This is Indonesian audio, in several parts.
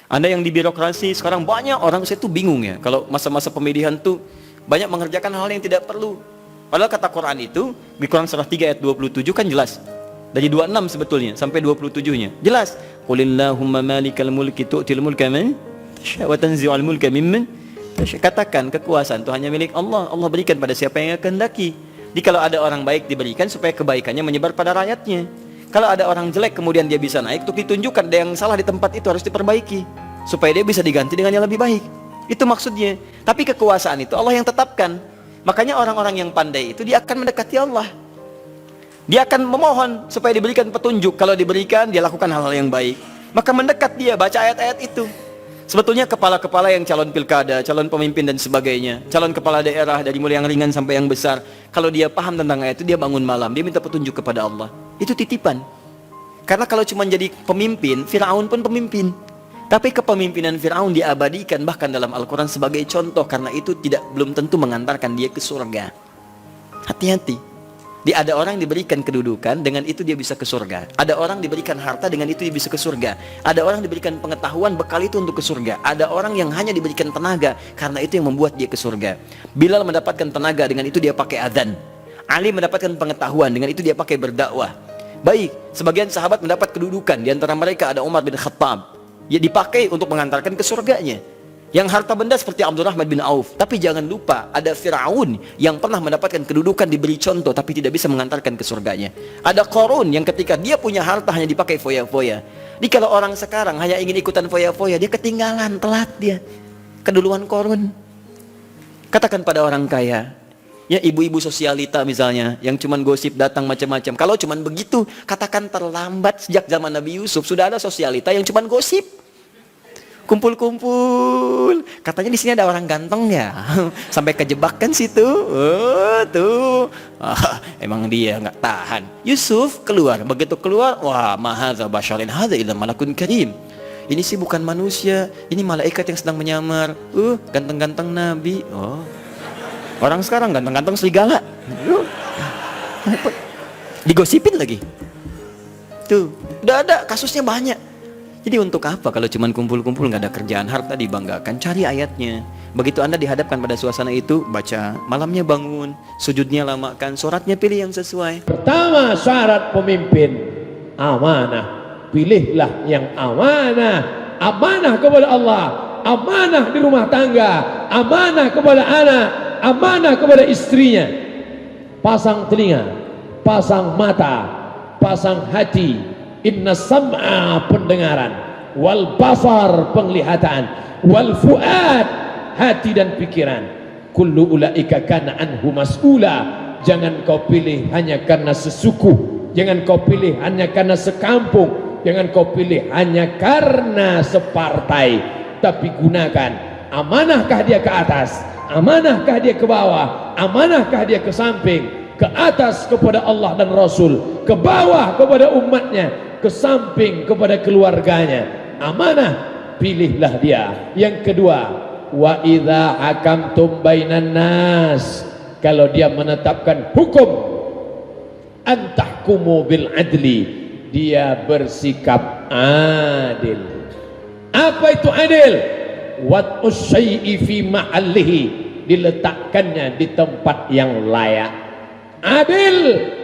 Anda yang di birokrasi sekarang banyak orang, saya tuh bingung ya, kalau masa-masa pemilihan tuh banyak mengerjakan hal yang tidak perlu. Padahal kata Quran itu, di Quran surah 3 ayat 27 kan jelas. Dari 26 sebetulnya sampai 27-nya. Jelas. Qulillahumma malikal mulki tu'til mulka man tasha' wa tanzi'ul mulka mimman tasha'. Katakan kekuasaan itu hanya milik Allah. Allah berikan pada siapa yang kehendaki. Jadi kalau ada orang baik diberikan supaya kebaikannya menyebar pada rakyatnya. Kalau ada orang jelek kemudian dia bisa naik, untuk ditunjukkan ada yang salah di tempat itu harus diperbaiki supaya dia bisa diganti dengan yang lebih baik. Itu maksudnya. Tapi kekuasaan itu Allah yang tetapkan. Makanya orang-orang yang pandai itu dia akan mendekati Allah. Dia akan memohon supaya diberikan petunjuk. Kalau diberikan, dia lakukan hal-hal yang baik. Maka mendekat dia, baca ayat-ayat itu. Sebetulnya kepala-kepala yang calon pilkada, calon pemimpin dan sebagainya, calon kepala daerah dari mulai yang ringan sampai yang besar, kalau dia paham tentang ayat itu, dia bangun malam, dia minta petunjuk kepada Allah. Itu titipan. Karena kalau cuma jadi pemimpin, Fir'aun pun pemimpin. Tapi kepemimpinan Fir'aun diabadikan bahkan dalam Al-Quran sebagai contoh, karena itu belum tentu mengantarkan dia ke surga. Hati-hati. Ada orang diberikan kedudukan, dengan itu dia bisa ke surga. Ada orang diberikan harta, dengan itu dia bisa ke surga. Ada orang diberikan pengetahuan, bekal itu untuk ke surga. Ada orang yang hanya diberikan tenaga, karena itu yang membuat dia ke surga. Bilal mendapatkan tenaga, dengan itu dia pakai adzan. Ali mendapatkan pengetahuan, dengan itu dia pakai berdakwah. Baik, sebagian sahabat mendapat kedudukan, di antara mereka ada Umar bin Khattab. Ya dipakai untuk mengantarkan ke surganya. Yang harta benda seperti Abdurrahman bin Auf. Tapi jangan lupa, ada Fir'aun yang pernah mendapatkan kedudukan, diberi contoh, tapi tidak bisa mengantarkan ke surganya. Ada Qarun yang ketika dia punya harta hanya dipakai foya-foya. Jadi kalau orang sekarang hanya ingin ikutan foya-foya, dia ketinggalan, telat dia. Keduluan Qarun. Katakan pada orang kaya, ya ibu-ibu sosialita misalnya, yang cuman gosip datang macam-macam. Kalau cuman begitu, katakan terlambat. Sejak zaman Nabi Yusuf sudah ada sosialita yang cuman gosip. Kumpul-kumpul, katanya di sini ada orang ganteng ya, sampai kejebak kan situ. Oh tuh, emang dia nggak tahan. Yusuf keluar, begitu keluar, wah mahadza basyarin hadza illa malakun karim. Ini sih bukan manusia, ini malaikat yang sedang menyamar. Ganteng-ganteng Nabi. Oh, orang sekarang ganteng-ganteng serigala. Digosipin lagi. Tuh, udah ada kasusnya banyak. Jadi untuk apa kalau cuma kumpul-kumpul nggak ada kerjaan, harta dibanggakan? Cari ayatnya. Begitu Anda dihadapkan pada suasana itu, baca. Malamnya bangun, sujudnya lamakan, sholatnya pilih yang sesuai. Pertama syarat pemimpin, amanah. Pilihlah yang amanah. Amanah kepada Allah, amanah di rumah tangga, amanah kepada anak, amanah kepada istrinya. Pasang telinga, pasang mata, pasang hati. Inna sam'a pendengaran, wal basar penglihatan, wal fuad hati dan pikiran. Kullu ulaika kana anhu mas'ula. Jangan kau pilih hanya karena sesuku, jangan kau pilih hanya karena sekampung, jangan kau pilih hanya karena separtai, tapi gunakan. Amanahkah dia ke atas, amanahkah dia ke bawah, amanahkah dia ke samping, ke atas kepada Allah dan Rasul, ke bawah kepada umatnya, ke samping kepada keluarganya. Amanah, pilihlah dia. Yang kedua, wa idza hakamtum bainan nas, kalau dia menetapkan hukum, antahkumu bil adli, dia bersikap adil. Apa itu adil? Wat syai'i fi mahallihi, diletakkannya di tempat yang layak. Adil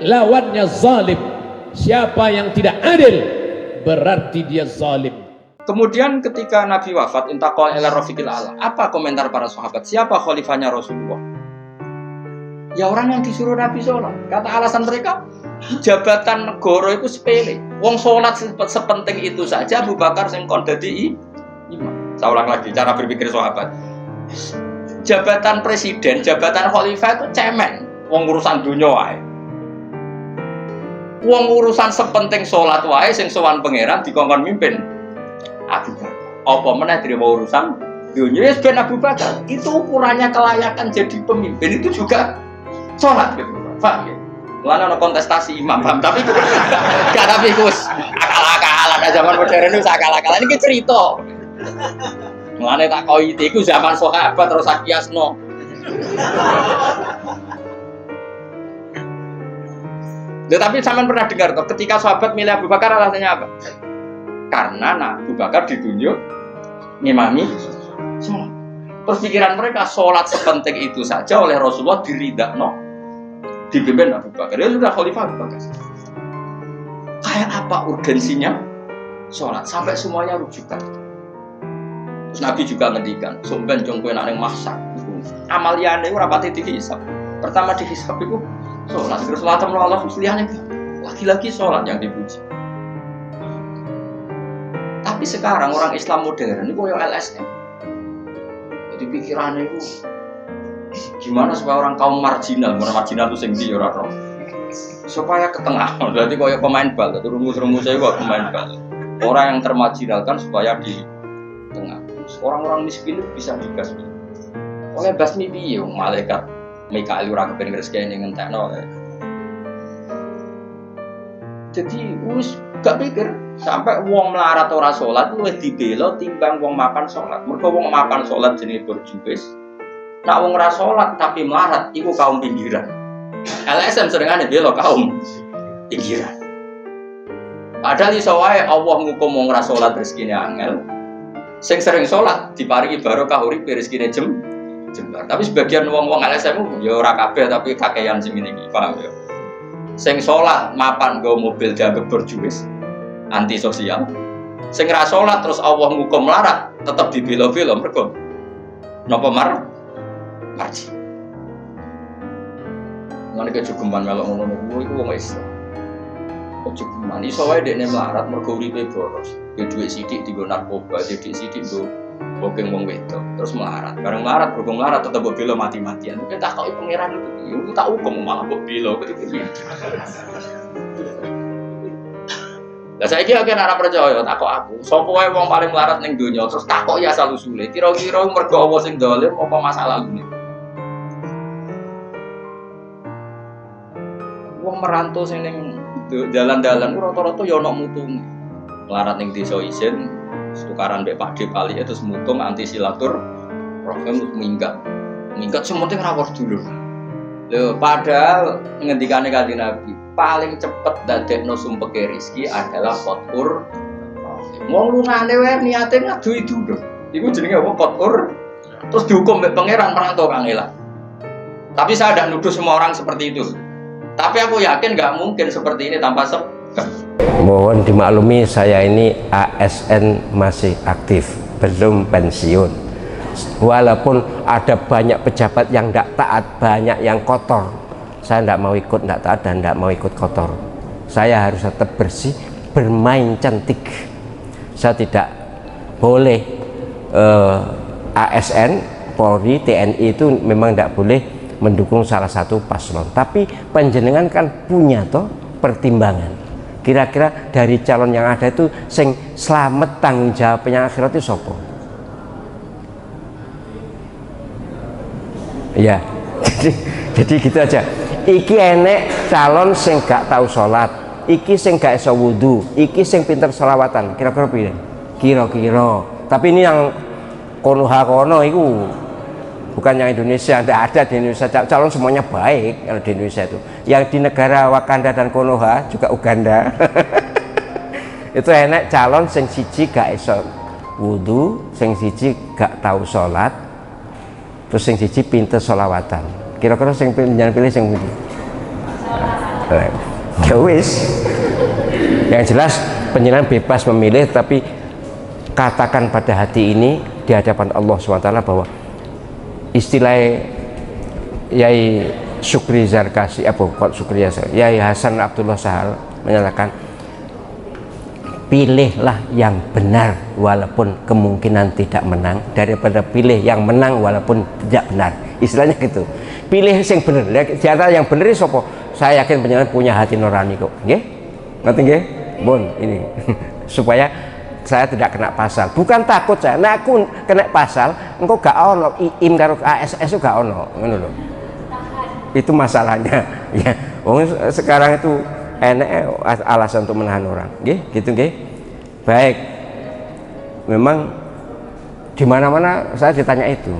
lawannya zalim. Siapa yang tidak adil berarti dia zalim. Kemudian ketika Nabi wafat, intaqal ila rafiqil a'la, apa komentar para sahabat? Siapa khalifahnya Rasulullah? Ya orang yang disuruh Nabi sholat. Kata alasan mereka, jabatan negara itu sepele. Wong sholat sepenting itu saja Abu Bakar sing kon dadi imam. Saya ulang lagi cara berpikir sahabat. Jabatan presiden, jabatan khalifah itu cemen. Wong urusan dunia wae. Wong urusan sepenting sholat wae sing sowan pangeran dikongkon mimpin Abu Bakar. Apa meneh terima urusan dunia wis ben Abu Bakar. Itu ukurannya kelayakan jadi pemimpin itu juga sholat gitu. Paham ya? Mulane ana kontestasi imam, paham? Tapi itu gak, tapi Gus akal-akalan zaman modern itu akal-akalan iki cerita. Mulane tak koi iku zaman sahabat terus akiasno. Tetapi sampean pernah dengar toh ketika sahabat milih Abu Bakar alasannya apa? Karena Abu Bakar ditunjuk ngimami sholat. Terus pikiran mereka sholat sepenting itu saja oleh Rasulullah diridakno dipimpin Abu Bakar. Ya sudah Khalifah Abu Bakar. Kayak apa urgensinya sholat sampai semuanya rujukan. Terus Nabi juga ngendikan, "Somben jong kowe nek masak amal liyane ora pati dihisab. Pertama dihisab itu sholat, terus sholat Allah muslihane lagi-lagi sholat yang dipuji." Tapi sekarang orang Islam modern itu koyo LSM. Jadi pikirannya itu gimana supaya orang kaum marginal itu sing ndi ora roh. Supaya ke tengah. Berarti koyo pemain bal, rumus-rumusnya kok pemain bal. Orang yang termarginalkan supaya di tengah. Orang-orang miskin itu bisa dibasmi. Oleh basmi piye malaikat Mikail ora kepen rezekine ngentekno. Jadi wis gak pikir sampai wong melarat ora salat luwih dibela timbang wong makan salat. Mergo wong makan salat jenenge berjuwis. Nek wong ora salat tapi melarat iku kaum pinggiran. LSM seringane bela kaum pinggiran. Padahal iso wae Allah ngukum wong ora salat rezekine angel. Sing sering salat diparingi barokah urip rezekine jembar. Tapi sebagian wong-wong LSM ya ora kabeh tapi kakean sing ngene iki, paham ya. Sing salat mapan nggo mobil dianggap berjuwis, anti sosial. Sing ra salat terus Allah ngukum melarat, tetep dibela-bela mergo napa marji. Ngene kecukupan melok ngono iku wong Islam. Kecukupan iso wae dekne melarat mergo uripe boros. Ya dhuwit sithik dienggo narkoba, dhuwit sithik nggo bokeng wong wedok, terus melarat. Bareng melarat, berhubung melarat tetep mbok bela mati-matian. Tapi tak takoki pangeran itu tak hukum malah mbok bela gitu. Lah saiki akeh ora percaya takok aku. Sopo wae wong paling melarat ning donya terus takok ya asal usule. Kira-kira mergo Allah sing dolim apa masalah ngene. Wong merantau sing ning dalan-dalan rata-rata ya ana mutune. Melarat ning desa isin tukaran mbek Pakde Pali terus mutung anti silaturahim minggat sementing rawuh dulur. Lho padahal ngendikane Kanjeng Nabi paling cepet dadekno sumpeke rezeki adalah qatur. Wong lunane wae niate ngadui dulur. Iku jenenge apa qatur. Terus dihukum mbek pangeran merantau kangelan. Tapi saya tidak nuduh semua orang seperti itu. Tapi aku yakin nggak mungkin seperti ini tanpa sebab. Mohon dimaklumi saya ini ASN masih aktif, belum pensiun. Walaupun ada banyak pejabat yang tidak taat, banyak yang kotor. Saya tidak mau ikut tidak taat dan tidak mau ikut kotor. Saya harus tetap bersih, bermain cantik. Saya tidak boleh ASN, Polri, TNI itu memang tidak boleh mendukung salah satu paslon. Tapi panjenengan kan punya toh pertimbangan. Kira-kira dari calon yang ada itu sing selamat tanggung jawabnya akhirat itu sopo? Ya, jadi gitu aja. Iki enek calon sing gak tahu sholat, iki sing gak iso wudu, iki sing pinter sholawatan. Kira-kira pilih? Kira-kira. Tapi ini yang kono itu bukan yang Indonesia, tidak ada di Indonesia. Calon semuanya baik kalau di Indonesia itu. Yang di negara Wakanda dan Konoha juga Uganda itu enak calon sing siji gak iso wudu, sing siji gak tahu sholat, terus sing siji pinter sholawatan. Kira-kira sing jangan pilih sing wudu. Ya wis. Yang jelas penjenengan bebas memilih, tapi katakan pada hati ini di hadapan Allah SWT bahwa istilah Yai Syukri Zarkasi Yai Hasan Abdullah Sahal menyatakan pilihlah yang benar walaupun kemungkinan tidak menang daripada pilih yang menang walaupun tidak benar. Istilahnya gitu. Pilih yang benar. Di antara yang benar itu sopo? Saya yakin panjenengan punya hati nurani kok. Nggih? Ngerti nggih? Bon ini supaya saya tidak kena pasal. Bukan takut saya. Nah aku kena pasal, engkau gak ono IIM karo ASS itu gak ono, ngono lho. Itu masalahnya. Ya, sekarang itu enak alasan untuk menahan orang. Nggih, gitu nggih. Baik. Memang di mana-mana saya ditanya itu.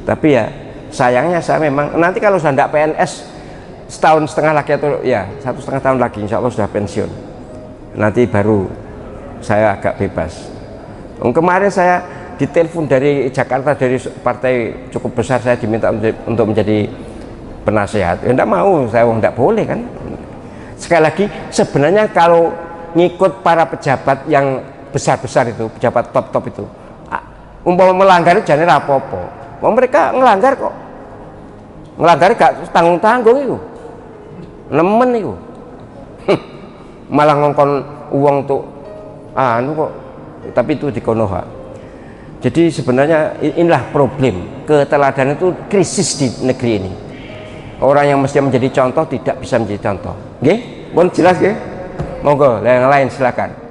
Tapi ya sayangnya saya memang nanti kalau saya tidak PNS setahun setengah lagi atau ya 1,5 tahun lagi insya Allah sudah pensiun. Nanti baru saya agak bebas. Kemarin saya ditelepon dari Jakarta, dari partai cukup besar, saya diminta untuk menjadi penasehat. Ya enggak mau, saya enggak boleh kan. Sekali lagi, sebenarnya kalau ngikut para pejabat yang besar-besar itu, pejabat top-top itu, umpama melanggar jangan apa-apa. Mereka ngelanggar kok. Ngelanggar gak tanggung-tanggung itu. Nemen itu. Malah ngongkon uang untuk kok, tapi itu dikonoha. Jadi sebenarnya inilah problem keteladanan itu, krisis di negeri ini. Orang yang mesti menjadi contoh tidak bisa menjadi contoh. Nggih? Mohon jelas nggih? Monggo, yang lain silakan.